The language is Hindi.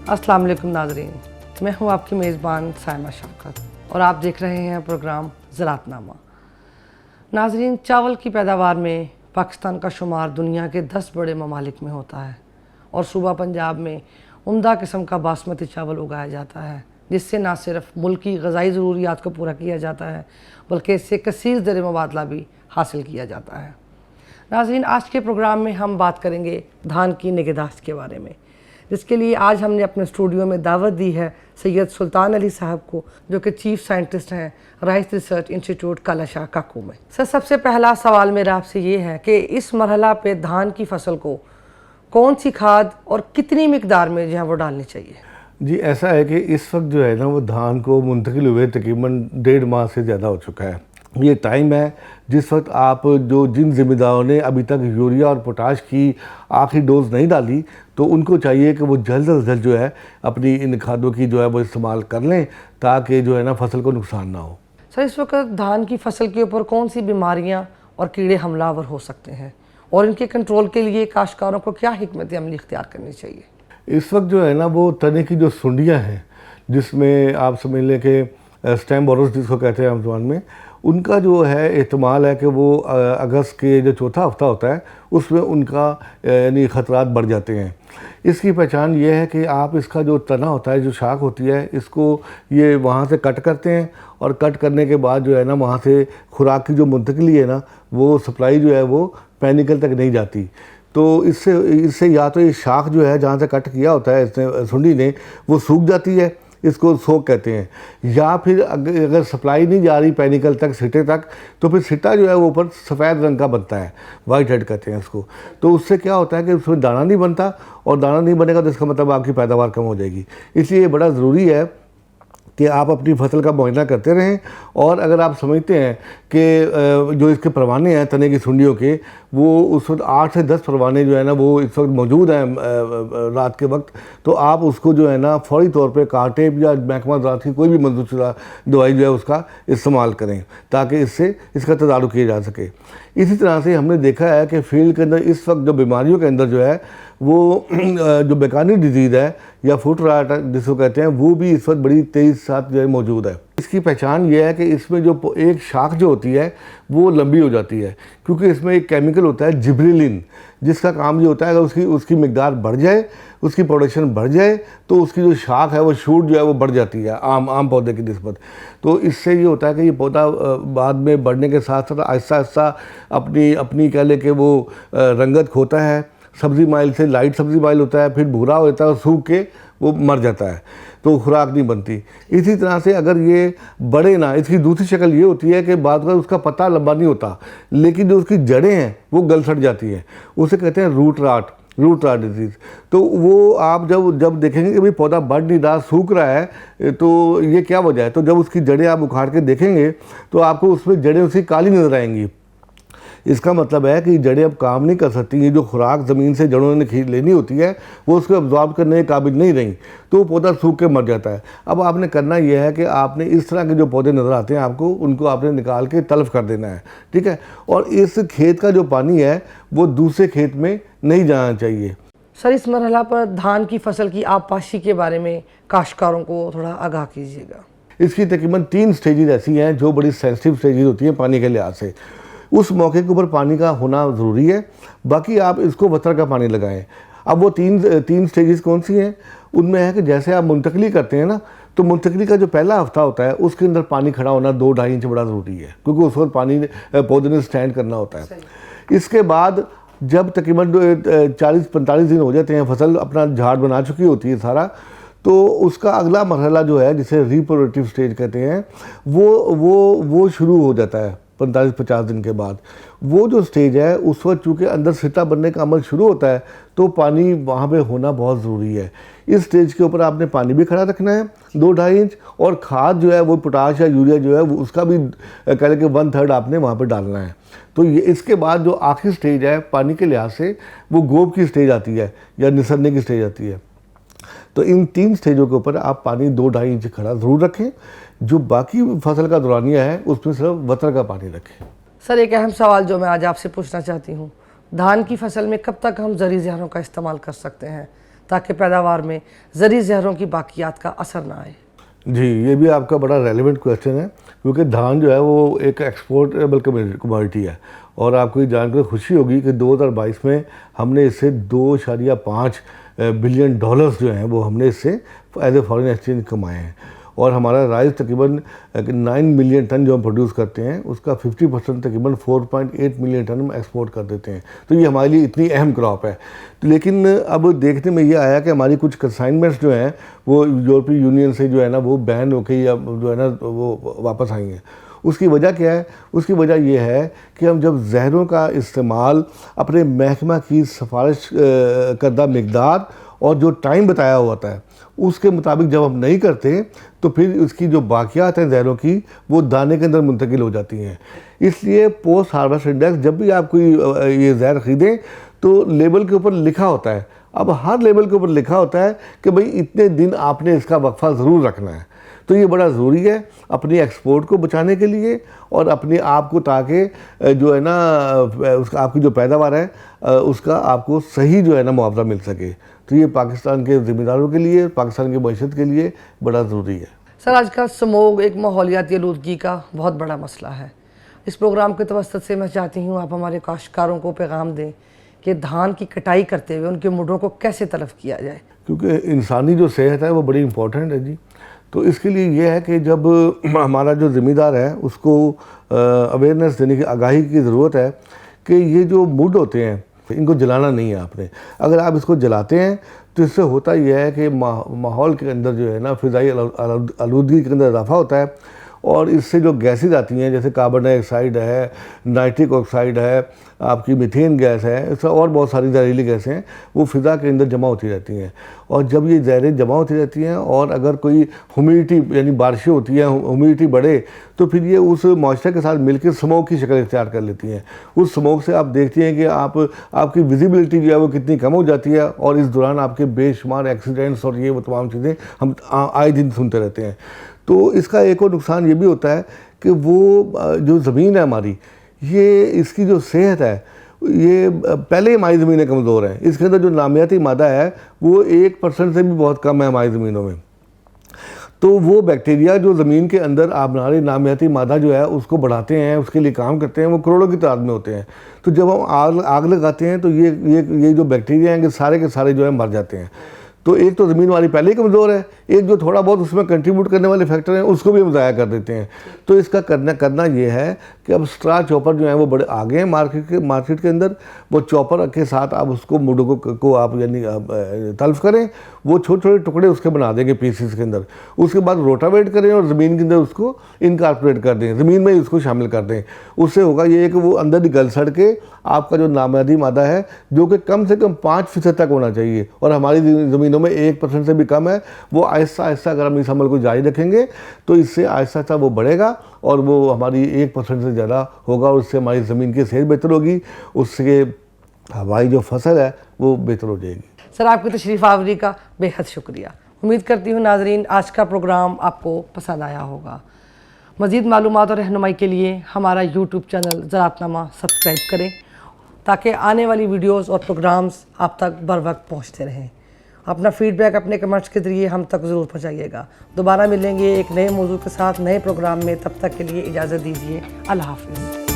अस्सलाम वालेकुम नाज़रीन, मैं हूं आपकी मेज़बान साइमा शफ़क़त और आप देख रहे हैं प्रोग्राम ज़राअतनामा। नाज़रीन, चावल की पैदावार में पाकिस्तान का शुमार दुनिया के 10 बड़े ममालिक में होता है और सूबा पंजाब में उम्दा किस्म का बासमती चावल उगाया जाता है, जिससे न सिर्फ मुल्क की ग़िज़ाई ज़रूरियात को पूरा किया जाता है बल्कि इससे कसीर ज़र मुबादला भी हासिल किया जाता है। नाज़रीन, आज के प्रोग्राम में हम बात करेंगे धान की निगहदाश्त के बारे में, जिसके लिए आज हमने अपने स्टूडियो में दावत दी है सैयद सुल्तान अली साहब को, जो कि चीफ साइंटिस्ट हैं राइस रिसर्च इंस्टीट्यूट कालाशाह काकू में। सर, सबसे पहला सवाल मेरा आपसे ये है कि इस मरहला पे धान की फसल को कौन सी खाद और कितनी मिकदार में जो है वो डालनी चाहिए? जी, ऐसा है कि इस वक्त जो है ना वो धान को मुंतकिल हुए तकरीबन 1.5 माह से ज़्यादा हो चुका है। ये टाइम है जिस वक्त आप जिन ज़िम्मेदारों ने अभी तक यूरिया और पोटाश की आखिरी डोज नहीं डाली, तो उनको चाहिए कि वो जल्द अज जल्द जो है अपनी इन खादों की जो है वो इस्तेमाल कर लें, ताकि जो है ना फसल को नुकसान ना हो। सर, इस वक्त धान की फसल के ऊपर कौन सी बीमारियां और कीड़े हमलावर हो सकते हैं और इनके कंट्रोल के लिए काश्तकारों को क्या हिकमत अमली इख्तियार करनी चाहिए? इस वक्त जो है ना वो तने की जो सुंडियाँ हैं, जिसमें आप समझ लें कि स्टेम बोरस जिसको कहते हैं हम ज़बान में, उनका जो है एहतमाल है कि वो अगस्त के जो चौथा हफ्ता होता है उसमें उनका यानी ख़तरात बढ़ जाते हैं। इसकी पहचान ये है कि आप इसका जो तना होता है, जो शाख होती है, इसको ये वहाँ से कट करते हैं और कट करने के बाद जो है ना वहाँ से खुराक की जो मुंतकली है ना, वो सप्लाई जो है वो पैनिकल तक नहीं जाती। तो इससे या तो ये शाख जो है जहाँ से कट किया होता है इसने सुंडी ने, वो सूख जाती है, इसको सोक कहते हैं, या फिर अगर सप्लाई नहीं जा रही पैनिकल तक, सिटे तक, तो फिर सिटा जो है वो ऊपर सफ़ेद रंग का बनता है, वाइट हेड कहते हैं इसको। तो उससे क्या होता है कि उसमें दाना नहीं बनता, और दाना नहीं बनेगा तो इसका मतलब आपकी पैदावार कम हो जाएगी। इसलिए बड़ा ज़रूरी है कि आप अपनी फसल का मुआयना करते रहें, और अगर आप समझते हैं कि जो इसके परवाने हैं तने की सुंडियों के, वो उस वक्त 8 से 10 परवाने जो है ना वो इस वक्त मौजूद हैं रात के वक्त, तो आप उसको जो है ना फ़ौरी तौर पे कांटे या महकमा ज़राअत की कोई भी मंजूरशुदा दवाई जो है उसका इस्तेमाल करें, ताकि इससे इसका तदारुक किया जा सके। इसी तरह से हमने देखा है कि फील्ड के अंदर इस वक्त जो बीमारियों के अंदर जो है वो जो बेकानी डिजीज़ है या फुट राट जिसको कहते हैं, वो भी इस वक्त बड़ी तेज़ी के साथ जो है मौजूद है। इसकी पहचान ये है कि इसमें जो एक शाख जो होती है वो लंबी हो जाती है, क्योंकि इसमें एक केमिकल होता है जिब्रेलिन, जिसका काम ये होता है अगर उसकी मिकदार बढ़ जाए, उसकी प्रोडक्शन बढ़ जाए, तो उसकी जो शाख है वो शूट जो है वो बढ़ जाती है आम पौधे की निस्बत। तो इससे ये होता है कि ये पौधा बाद में बढ़ने के साथ साथ आहिस्ता आहिस्ता अपनी कह ले कि वो रंगत खोता है, सब्ज़ी माइल से लाइट सब्ज़ी माइल होता है, फिर भूरा हो जाता है और सूख के वो मर जाता है, तो खुराक नहीं बनती। इसी तरह से अगर ये बढ़े ना, इसकी दूसरी शक्ल ये होती है कि बाद में उसका पत्ता लंबा नहीं होता, लेकिन जो उसकी जड़ें हैं वो गल सड़ जाती हैं, उसे कहते हैं रूट राट डिजीज़। तो वो आप जब देखेंगे कि भाई पौधा बढ़ नहीं रहा, सूख रहा है, तो ये क्या वजह है, तो जब उसकी जड़ें आप उखाड़ के देखेंगे तो आपको उसमें जड़ें उसकी काली नज़र आएंगी। इसका मतलब है कि जड़ें अब काम नहीं कर सकती, ये जो खुराक ज़मीन से जड़ों ने लेनी होती है वो उसको अब्जॉर्ब करने के काबिल नहीं रही, तो वो पौधा सूख के मर जाता है। अब आपने करना यह है कि आपने इस तरह के जो पौधे नज़र आते हैं आपको, उनको आपने निकाल के तल्फ कर देना है, ठीक है। और इस खेत का जो पानी है वो दूसरे खेत में नहीं जाना चाहिए। सर, इस मरहला पर धान की फसल की आबपाशी के बारे में काश्तकारों को थोड़ा आगाह कीजिएगा। इसकी तकरीबन 3 स्टेजेस ऐसी हैं जो बड़ी सेंसिटिव स्टेजेस होती हैं पानी के लिहाज से। उस मौके के ऊपर पानी का होना ज़रूरी है, बाकी आप इसको वतर का पानी लगाएं। अब वो तीन स्टेजेस कौन सी हैं? उनमें है कि जैसे आप मुंतकली करते हैं ना, तो मुंतकली का जो पहला हफ्ता होता है उसके अंदर पानी खड़ा होना 2-2.5 इंच बड़ा ज़रूरी है, क्योंकि उस वक्त पानी पौधे ने स्टैंड करना होता है। इसके बाद जब तकरीबन 40-45 दिन हो जाते हैं, फसल अपना झाड़ बना चुकी होती है सारा, तो उसका अगला मरहला जो है जिसे रिप्रोडक्टिव स्टेज कहते हैं, वो शुरू हो जाता है 45-50 दिन के बाद। वो जो स्टेज है उस वक्त चूँकि अंदर सिटा बनने का अमल शुरू होता है, तो पानी वहाँ पे होना बहुत ज़रूरी है। इस स्टेज के ऊपर आपने पानी भी खड़ा रखना है 2-2.5 इंच, और खाद जो है वो पोटाश या यूरिया जो है वो उसका भी कह लें कि 1/3 आपने वहाँ पे डालना है। तो ये इसके बाद जो आखिरी स्टेज है पानी के लिहाज से, वो गोब की स्टेज आती है या निसरने की स्टेज आती है। तो इन 3 स्टेजों के ऊपर आप पानी 2-2.5 इंच खड़ा ज़रूर रखें। जो बाकी फसल का दौरानिया है उसमें सिर्फ वतर का पानी रखें। सर एक अहम सवाल जो मैं आज आपसे पूछना चाहती हूँ, धान की फसल में कब तक हम ज़री जहरों का इस्तेमाल कर सकते हैं ताकि पैदावार में ज़री जहरों की बाकियात का असर ना आए? जी, ये भी आपका बड़ा रेलेवेंट क्वेश्चन है, क्योंकि धान जो है वो एक एक्सपोर्टेबल कमोडिटी है। और आपको ये जानकर खुशी होगी कि 2022 में हमने इससे 2.5 बिलियन डॉलर्स जो हैं वो हमने इससे एज ए फॉरेन एक्सचेंज कमाए हैं। और हमारा राइस तकरीबन 9 मिलियन टन जो हम प्रोड्यूस करते हैं उसका 50% तकरीबन 4.8 मिलियन टन हम एक्सपोर्ट कर देते हैं। तो ये हमारे लिए इतनी अहम क्रॉप है। तो लेकिन अब देखने में ये आया कि हमारी कुछ कंसाइनमेंट्स जो हैं वो यूरोपीय यूनियन से जो है ना वो बैन होके या जो है ना वो वापस आई हैं। उसकी वजह क्या है? उसकी वजह यह है कि हम जब जहरों का इस्तेमाल अपने महकमा की सिफारिश करदा मिकदार और जो टाइम बताया हुआ होता है उसके मुताबिक जब हम नहीं करते तो फिर उसकी जो बाकियात हैं जहरों की वो दाने के अंदर मुंतकिल हो जाती हैं। इसलिए पोस्ट हार्वेस्ट इंडेक्स जब भी आप कोई ये जहर ख़रीदें तो लेबल के ऊपर लिखा होता है। अब हर लेबल के ऊपर लिखा होता है कि भाई इतने दिन आपने इसका वक्फा ज़रूर रखना है। तो ये बड़ा ज़रूरी है अपनी एक्सपोर्ट को बचाने के लिए और अपने आप को, ताकि जो है ना उसका आपकी जो पैदावार है उसका आपको सही जो है ना मुआवजा मिल सके। तो ये पाकिस्तान के ज़िम्मेदारों के लिए, पाकिस्तान की मईशत के लिए बड़ा ज़रूरी है। सर आजकल स्मोग एक माहौलियाती आलूदगी का बहुत बड़ा मसला है। इस प्रोग्राम के तवसत से मैं चाहती हूँ आप हमारे काश्तकारों को पैगाम दें कि धान की कटाई करते हुए उनके मुड्ढों को कैसे तलफ किया जाए, क्योंकि इंसानी जो सेहत है वो बड़ी इंपॉर्टेंट है जी। तो इसके लिए ये है कि जब हमारा जो ज़िम्मेदार है उसको अवेयरनेस देने की, आगाही की ज़रूरत है कि ये जो मुड होते हैं इनको जलाना नहीं है आपने। अगर आप इसको जलाते हैं तो इससे होता यह है कि माहौल के अंदर जो है ना फ़िज़ाई आलूदगी के अंदर इजाफा होता है और इससे जो गैसेज आती हैं जैसे कार्बन डाइऑक्साइड है, नाइट्रिक ऑक्साइड है, आपकी मीथेन गैस है, इससे और बहुत सारी जहरीली गैसें हैं वो फ़िज़ा के अंदर जमा होती रहती हैं। और जब ये जहरें जमा होती रहती हैं और अगर कोई ह्यूमिडिटी यानी बारिशें होती हैं, ह्यूमिडिटी बढ़े तो फिर ये उस मॉइस्चर के साथ मिलकर स्मोक की शक्ल इख्तियार कर लेती हैं। उस स्मोक से आप देखती हैं कि आपकी विजिबिलिटी जो है वो कितनी कम हो जाती है और इस दौरान आपके बेशुमार एक्सीडेंट्स और ये वो तमाम चीज़ें हम आए दिन सुनते रहते हैं। तो इसका एक और नुकसान ये भी होता है कि वो जो ज़मीन है हमारी, ये इसकी जो सेहत है ये पहले ही हमारी ज़मीनें कमज़ोर हैं। इसके अंदर जो नामियाती मादा है वो 1% से भी बहुत कम है हमारी ज़मीनों में। तो वो बैक्टीरिया जो ज़मीन के अंदर हमारे नामियाती मादा जो है उसको बढ़ाते हैं, उसके लिए काम करते हैं, वो करोड़ों की तादाद में होते हैं। तो जब हम आग लगाते हैं तो ये जो बैक्टीरिया हैं सारे के सारे जो है मर जाते हैं। तो एक तो ज़मीन वाली पहले ही कमज़ोर है, एक जो थोड़ा बहुत उसमें कंट्रीब्यूट करने वाले फैक्टर हैं उसको भी हम ज़ाया कर देते हैं। तो इसका करना ये है कि अब स्ट्रा चॉपर जो है वो बड़े आगे हैं मार्केट के अंदर। वो चॉपर के साथ आप उसको मुडों को आप यानी तल्फ करें, वो छोटे छोटे टुकड़े उसके बना देंगे पीसेस के अंदर। उसके बाद रोटावेट करें और ज़मीन के अंदर उसको इनकारपोरेट कर दें, ज़मीन में ही उसको शामिल कर दें। उससे होगा ये कि वो अंदर ही गल सड़ के आपका जो नामियाती मादा है जो कि कम से कम 5% तक होना चाहिए और हमारी ज़मीनों में 1% से भी कम है, वो आहिस्ता आहिस्ता अगर हम इस अमल को जारी रखेंगे तो इससे आहिस्ता आहिस्ता वो बढ़ेगा और वो हमारी 1% से ज़्यादा होगा और उससे हमारी ज़मीन की सेहत बेहतर होगी, उससे हमारी जो फसल है वो बेहतर हो जाएगी। सर आपकी तशरीफ़ आवरी का बेहद शुक्रिया। उम्मीद करती हूँ नाजरीन आज का प्रोग्राम आपको पसंद आया होगा। मज़ीद मालूमात और रहनुमाई के लिए हमारा यूट्यूब चैनल ज़राअतनामा सब्सक्राइब करें ताकि आने वाली वीडियोज़ और प्रोग्राम्स आप तक बर वक्त पहुँचते रहें। अपना फ़ीडबैक अपने कमेंट्स के ज़रिए हम तक ज़रूर पहुँचाइएगा। दोबारा मिलेंगे एक नए मौजू के साथ नए प्रोग्राम में, तब तक के लिए इजाज़त दीजिए। अल्लाह हाफ़िज़।